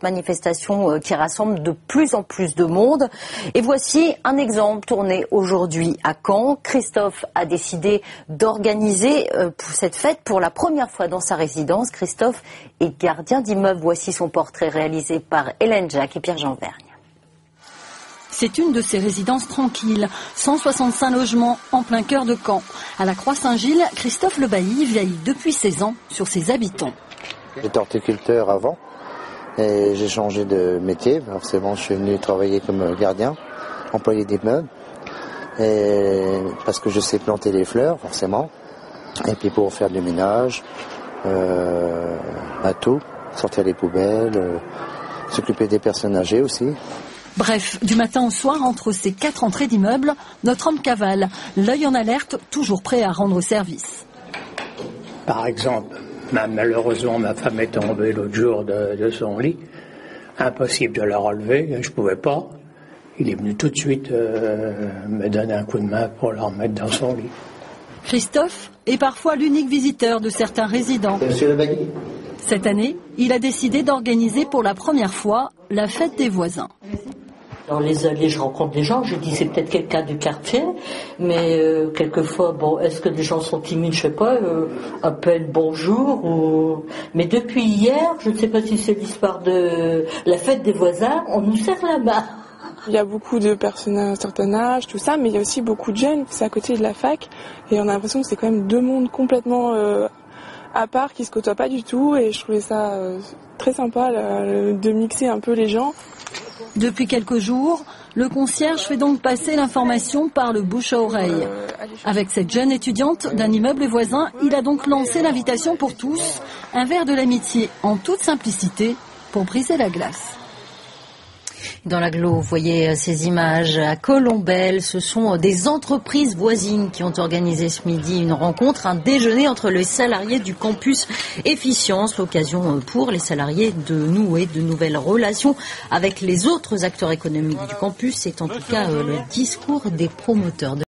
Manifestation qui rassemble de plus en plus de monde. Et voici un exemple tourné aujourd'hui à Caen. Christophe a décidé d'organiser cette fête pour la première fois dans sa résidence. Christophe est gardien d'immeuble. Voici son portrait réalisé par Hélène Jacques et Pierre-Jean Vergne. C'est une de ces résidences tranquilles, 165 logements en plein cœur de Caen. À la Croix-Saint-Gilles, Christophe Le Bailly veille depuis 16 ans sur ses habitants. J'étais horticulteur avant. Et j'ai changé de métier, forcément je suis venu travailler comme gardien, employé d'immeuble, parce que je sais planter les fleurs forcément, et puis pour faire du ménage, tout, sortir les poubelles, s'occuper des personnes âgées aussi. Bref, du matin au soir, entre ces 4 entrées d'immeubles, notre homme cavale, l'œil en alerte, toujours prêt à rendre service. Par exemple, malheureusement, ma femme est tombée l'autre jour de son lit. Impossible de la relever, je ne pouvais pas. Il est venu tout de suite me donner un coup de main pour la remettre dans son lit. Christophe est parfois l'unique visiteur de certains résidents. Monsieur Le Bailly. Cette année, il a décidé d'organiser pour la première fois la fête des voisins. Dans les allées, je rencontre des gens, je dis c'est peut-être quelqu'un du quartier, mais quelquefois, bon, est-ce que les gens sont timides, je sais pas, appellent bonjour, mais depuis hier, je ne sais pas si c'est l'histoire de la fête des voisins, on nous serre la main. Il y a beaucoup de personnes à un certain âge, tout ça, mais il y a aussi beaucoup de jeunes, c'est à côté de la fac, et on a l'impression que c'est quand même deux mondes complètement à part, qui se côtoient pas du tout, et je trouvais ça très sympa de mixer un peu les gens. Depuis quelques jours, le concierge fait donc passer l'information par le bouche à oreille. Avec cette jeune étudiante d'un immeuble voisin, il a donc lancé l'invitation pour tous, un verre de l'amitié en toute simplicité pour briser la glace. Dans l'agglo, vous voyez ces images à Colombelles. Ce sont des entreprises voisines qui ont organisé ce midi une rencontre, un déjeuner entre les salariés du campus Efficience. L'occasion pour les salariés de nouer de nouvelles relations avec les autres acteurs économiques du campus. C'est en tout cas le discours des promoteurs de